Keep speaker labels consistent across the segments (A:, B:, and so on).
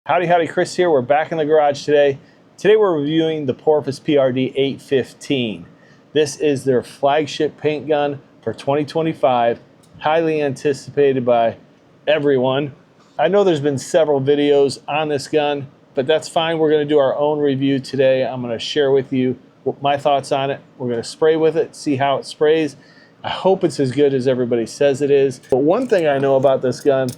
A: Howdy, howdy, Chris here. We're back in the garage today. Today we're reviewing the Porphis PRD-815. This is their flagship paint gun for 2025, highly anticipated by everyone. I know there's been several videos on this gun, but that's fine. We're going to do our own review today. I'm going to share with you my thoughts on it. We're going to spray with it, see how it sprays. I hope it's as good as everybody says it is. But one thing I know about this gun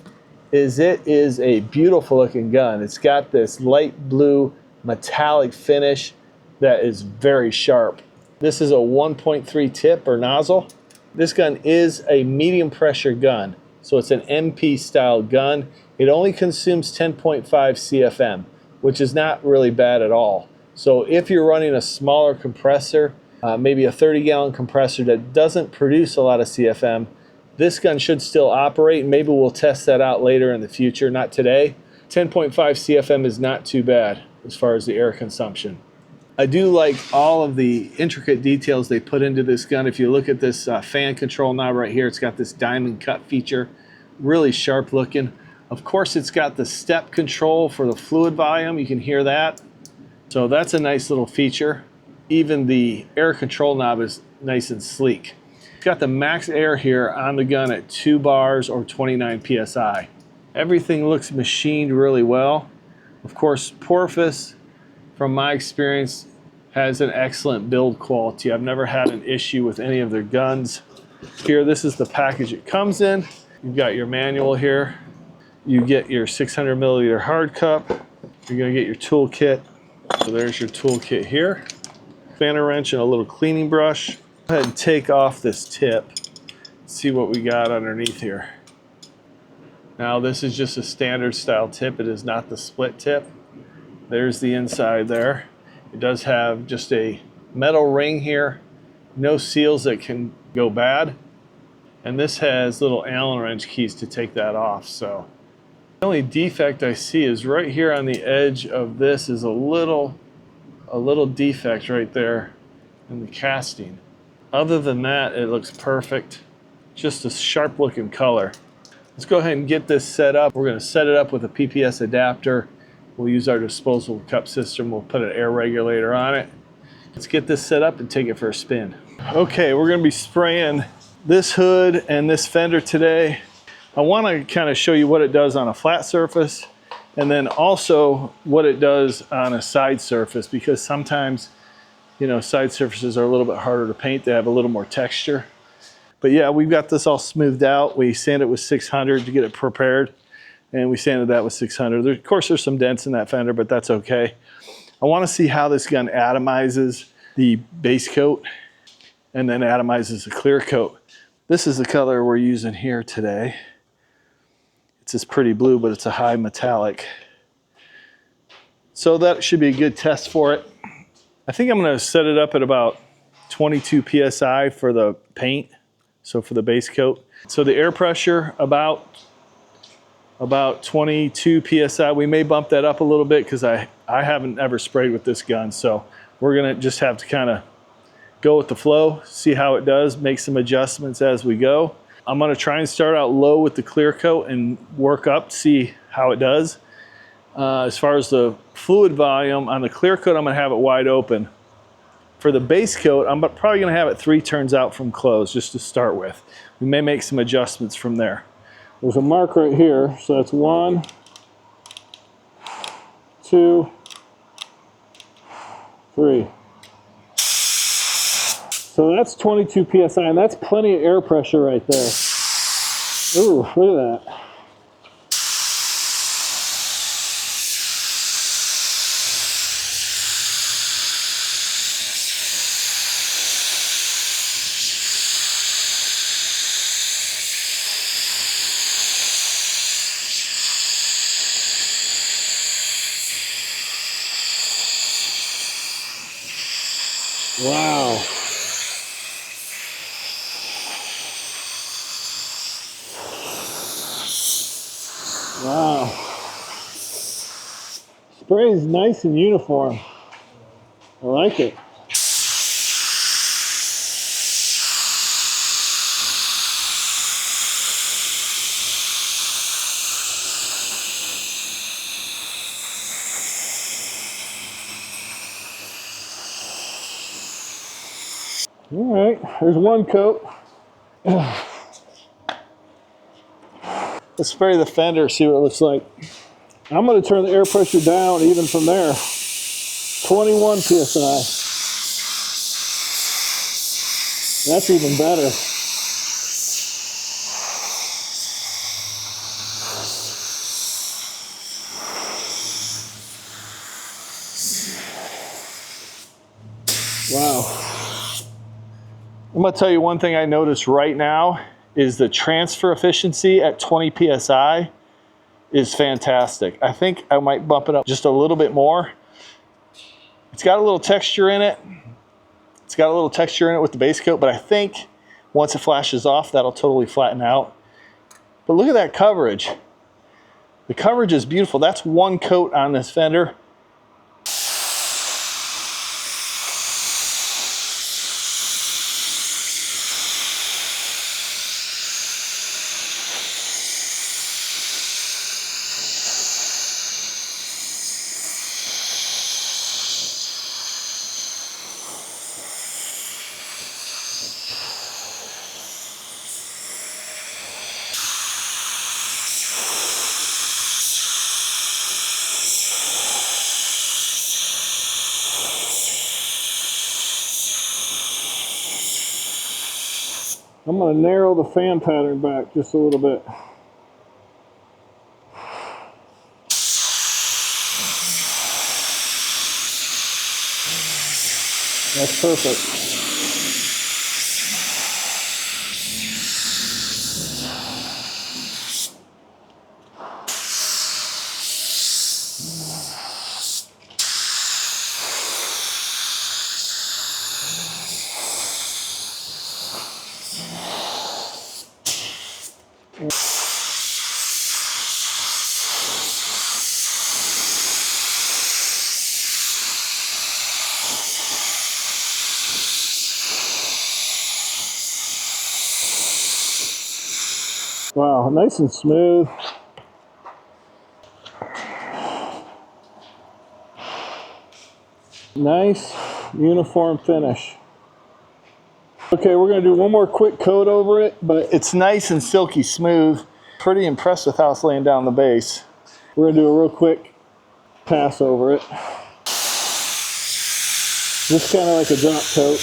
A: is it is a beautiful looking gun. It's got this light blue metallic finish that is very sharp. This is a 1.3 tip or nozzle. This gun is a medium pressure gun, so it's an MP style gun. It only consumes 10.5 CFM, which is not really bad at all. So if you're running a smaller compressor, maybe a 30-gallon compressor that doesn't produce a lot of CFM, this gun should still operate. Maybe we'll test that out later in the future, not today. 10.5 CFM is not too bad as far as the air consumption. I do like all of the intricate details they put into this gun. If you look at this fan control knob right here, it's got this diamond cut feature, really sharp looking. Of course, it's got the step control for the fluid volume. You can hear that. So that's a nice little feature. Even the air control knob is nice and sleek. It's got the max air here on the gun at 2 bars or 29 PSI. Everything looks machined really well. Of course, Porphis, from my experience, has an excellent build quality. I've never had an issue with any of their guns. Here, this is the package it comes in. You've got your manual here. You get your 600 milliliter hard cup. You're gonna get your tool kit. So there's your tool kit here. Spanner wrench and a little cleaning brush. Go ahead and take off this tip. See what we got underneath here. Now this is just a standard style tip. It is not the split tip. There's the inside there. It does have just a metal ring here. No seals that can go bad. And this has little Allen wrench keys to take that off. So the only defect I see is right here on the edge of this is a little defect right there in the casting. Other than that, it looks perfect. Just a sharp looking color. Let's go ahead and get this set up. We're going to set it up with a PPS adapter. We'll use our disposable cup system. We'll put an air regulator on it. Let's get this set up and take it for a spin. Okay, we're going to be spraying this hood and this fender today. I want to kind of show you what it does on a flat surface and then also what it does on a side surface, because sometimes, you know, side surfaces are a little bit harder to paint. They have a little more texture. But yeah, we've got this all smoothed out. We sanded it with 600 to get it prepared, and we sanded that with 600. Of course, there's some dents in that fender, but that's okay. I want to see how this gun atomizes the base coat and then atomizes the clear coat. This is the color we're using here today. It's this pretty blue, but it's a high metallic. So that should be a good test for it. I think I'm going to set it up at about 22 PSI for the paint, so for the base coat. So the air pressure about 22 PSI. We may bump that up a little bit because I haven't ever sprayed with this gun, so we're going to just have to kind of go with the flow, see how it does, make some adjustments as we go. I'm going to try and start out low with the clear coat and work up, see how it does. As far as the fluid volume, on the clear coat, I'm going to have it wide open. For the base coat, I'm probably going to have it 3 turns out from closed just to start with. We may make some adjustments from there. There's a mark right here, so that's 1, 2, 3. So that's 22 PSI, and that's plenty of air pressure right there. Ooh, look at that. Wow. Wow. Spray is nice and uniform. I like it.
B: All right, there's one coat.
A: Let's spray the fender, see what it looks like.
B: I'm going to turn the air pressure down even from there. 21 psi. That's even better. Wow.
A: I'm going to tell you one thing I noticed right now is the transfer efficiency at 20 psi is fantastic. I think I might bump it up just a little bit more. It's got a little texture in it. It's got a little texture in it with the base coat, but I think once it flashes off, that'll totally flatten out. But look at that coverage. The coverage is beautiful. That's one coat on this fender.
B: I'm going to narrow the fan pattern back just a little bit. That's perfect. Wow, nice and smooth. Nice, uniform finish. Okay, we're going to do one more quick coat over it, but
A: It's nice and silky smooth. Pretty impressed with how it's laying down the base.
B: we're going to do a real quick pass over it. Just kind of like a drop coat.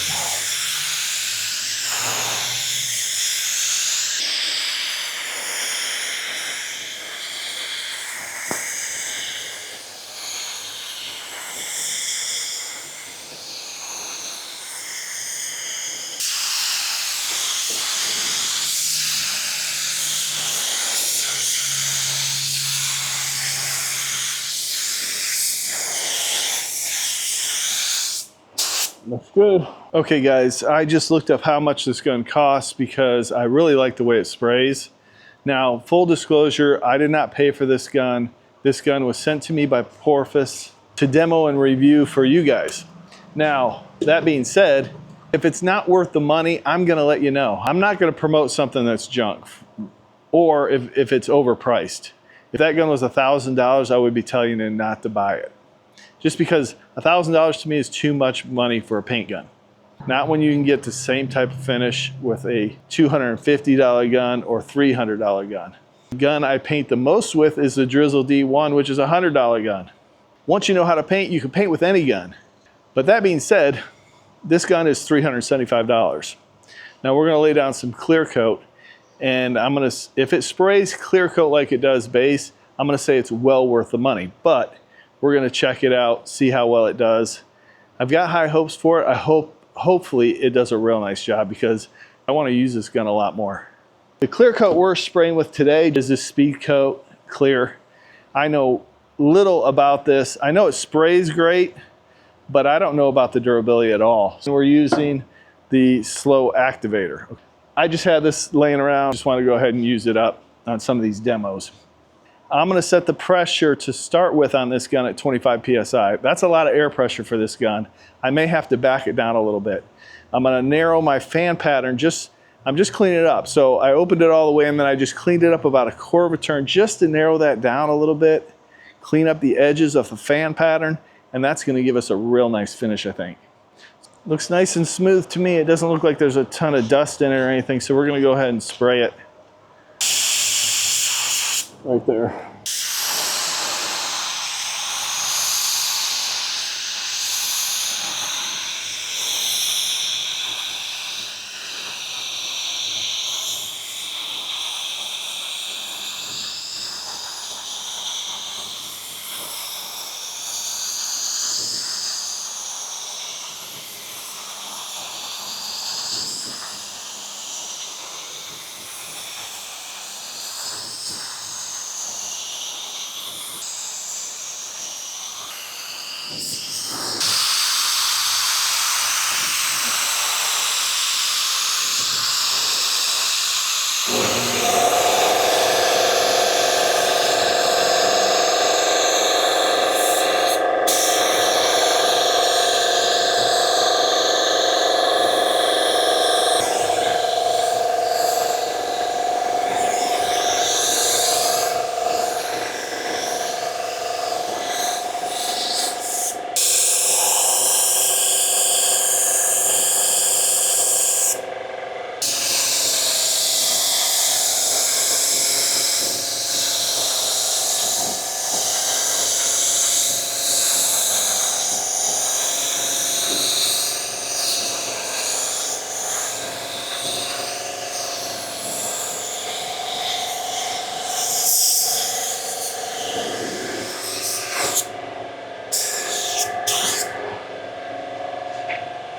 B: Looks good.
A: Okay guys, I just looked up how much this gun costs because I really like the way it sprays. Now, full disclosure, I did not pay for this gun. This gun was sent to me by Porphis to demo and review for you guys. Now, that being said, if it's not worth the money, I'm gonna let you know. I'm not gonna promote something that's junk or if it's overpriced. If that gun was $1,000, I would be telling you not to buy it. Just because $1,000 to me is too much money for a paint gun. Not when you can get the same type of finish with a $250 gun or $300 gun. The gun I paint the most with is the Drizzle D1, which is a $100 gun. Once you know how to paint, you can paint with any gun. But that being said, this gun is $375. Now we're gonna lay down some clear coat, and if it sprays clear coat like it does base, I'm gonna say it's well worth the money. But we're gonna check it out, see how well it does. I've got high hopes for it. Hopefully it does a real nice job because I wanna use this gun a lot more. The clear coat we're spraying with today is this speedkote clear. I know little about this. I know it sprays great, but I don't know about the durability at all. So we're using the slow activator. I just had this laying around. Just want to go ahead and use it up on some of these demos. I'm going to set the pressure to start with on this gun at 25 psi. That's a lot of air pressure for this gun. I may have to back it down a little bit. I'm going to narrow my fan pattern. I'm just cleaning it up. So I opened it all the way and then I just cleaned it up about a quarter of a turn just to narrow that down a little bit, clean up the edges of the fan pattern, and that's going to give us a real nice finish, I think. Looks nice and smooth to me. It doesn't look like there's a ton of dust in it or anything, so we're gonna go ahead and spray it.
B: Right there.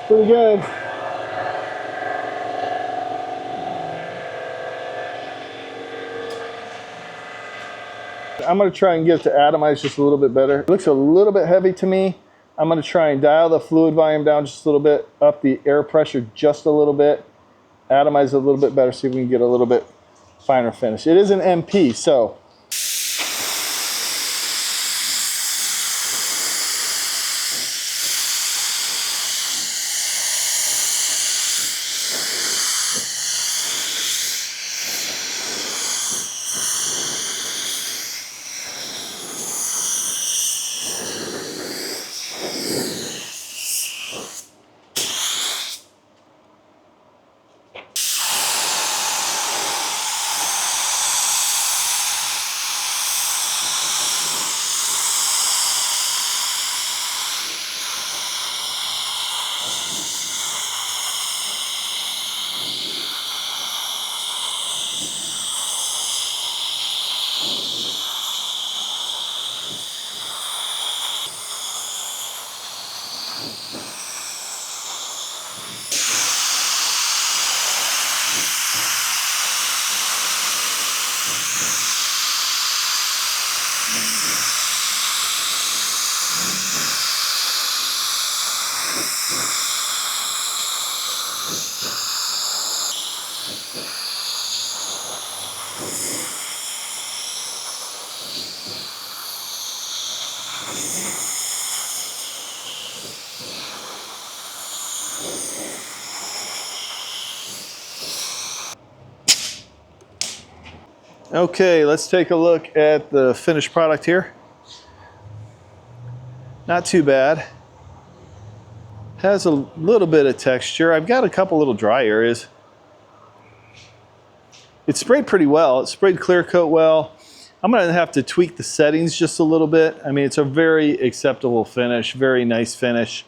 B: Pretty good. I'm going to try and get it to atomize just a little bit better. It looks a little bit heavy to me. I'm going to try and dial the fluid volume down just a little bit, up the air pressure just a little bit, atomize it a little bit better, see if we can get a little bit finer finish. It is an MP, so okay, let's take a look at the finished product here. Not too bad. Has a little bit of texture. I've got a couple little dry areas. It sprayed pretty well. It sprayed clear coat well. I'm gonna have to tweak the settings just a little bit. I mean, it's a very acceptable finish, very nice finish.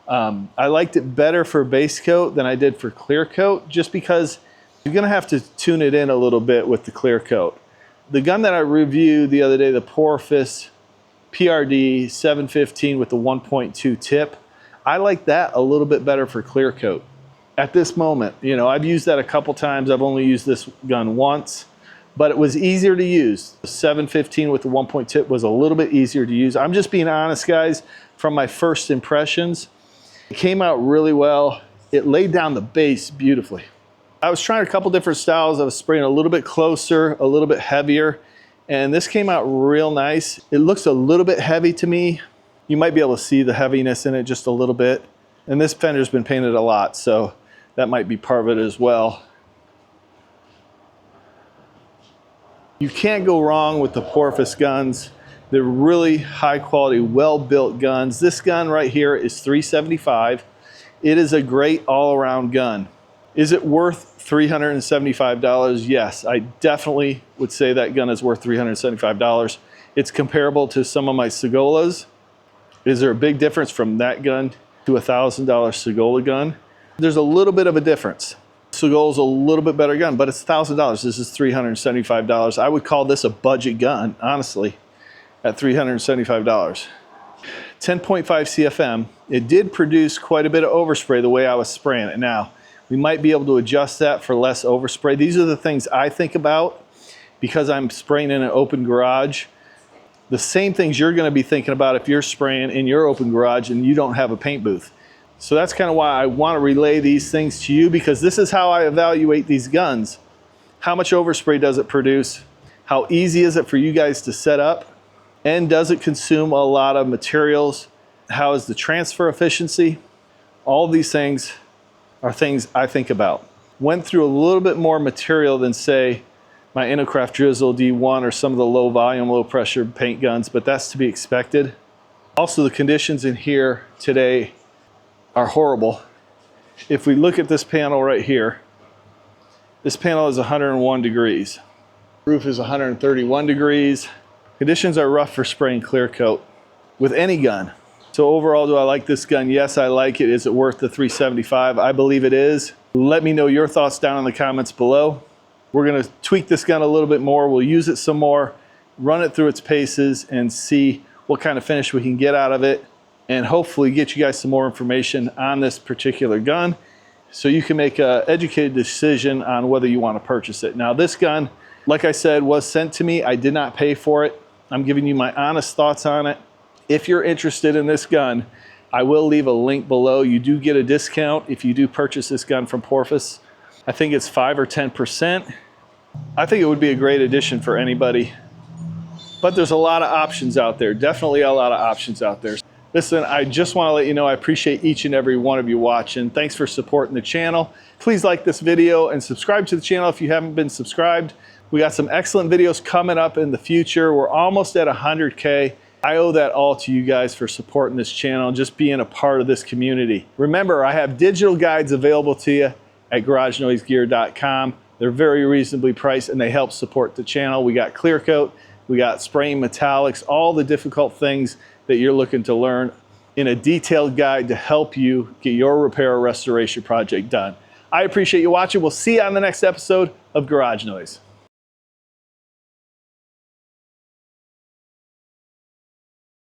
B: I liked it better for base coat than I did for clear coat, just because you're gonna have to tune it in a little bit with the clear coat. The gun that I reviewed the other day, the Porphis PRD-815 with the 1.2 tip, I like that a little bit better for clear coat. At this moment, you know, I've used that a couple times. I've only used this gun once, but it was easier to use. The 715 with the 1.2 tip was a little bit easier to use. I'm just being honest, guys, from my first impressions. It came out really well. It laid down the base beautifully. I was trying a couple different styles. I was spraying a little bit closer, a little bit heavier, and this came out real nice. It looks a little bit heavy to me. You might be able to see the heaviness in it just a little bit. And this fender's been painted a lot, so that might be part of it as well. You can't go wrong with the Porphis guns. They're really high quality, well-built guns. This gun right here is $375. It is a great all-around gun. Is it worth $375? Yes, I definitely would say that gun is worth $375. It's comparable to some of my sagolas. Is there a big difference from that gun to a $1,000 sagola gun? There's a little bit of a difference. Sagola's a little bit better gun, but it's $1,000. This is $375. I would call this a budget gun, honestly, at $375. 10.5 CFM. It did produce quite a bit of overspray the way I was spraying it. Now, we might be able to adjust that for less overspray. These are the things I think about because I'm spraying in an open garage. The same things you're going to be thinking about if you're spraying in your open garage and you don't have a paint booth. So that's kind of why I want to relay these things to you, because this is how I evaluate these guns. How much overspray does it produce? How easy is it for you guys to set up? And does it consume a lot of materials? How is the transfer efficiency? All these things are things I think about. Went through a little bit more material than, say, my InoKraft Drizzle D1 or some of the low volume, low pressure paint guns, but that's to be expected. Also, the conditions in here today are horrible. If we look at this panel right here, this panel is 101 degrees. Roof is 131 degrees. Conditions are rough for spraying clear coat with any gun. So overall, do I like this gun? Yes, I like it. Is it worth the $375? I believe it is. Let me know your thoughts down in the comments below. We're gonna tweak this gun a little bit more. We'll use it some more, run it through its paces and see what kind of finish we can get out of it, and hopefully get you guys some more information on this particular gun so you can make an educated decision on whether you want to purchase it. Now, this gun, like I said, was sent to me. I did not pay for it. I'm giving you my honest thoughts on it. If you're interested in this gun, I will leave a link below. You do get a discount if you do purchase this gun from Porphis. I think it's 5 or 10%. I think it would be a great addition for anybody. But there's a lot of options out there. Definitely a lot of options out there. Listen, I just want to let you know I appreciate each and every one of you watching. Thanks for supporting the channel. Please like this video and subscribe to the channel if you haven't been subscribed. We got some excellent videos coming up in the future. We're almost at 100K. I owe that all to you guys for supporting this channel and just being a part of this community. Remember, I have digital guides available to you at garagenoisegear.com. They're very reasonably priced and they help support the channel. We got clear coat, we got spraying metallics, all the difficult things that you're looking to learn in a detailed guide to help you get your repair or restoration project done. I appreciate you watching. We'll see you on the next episode of Garage Noise.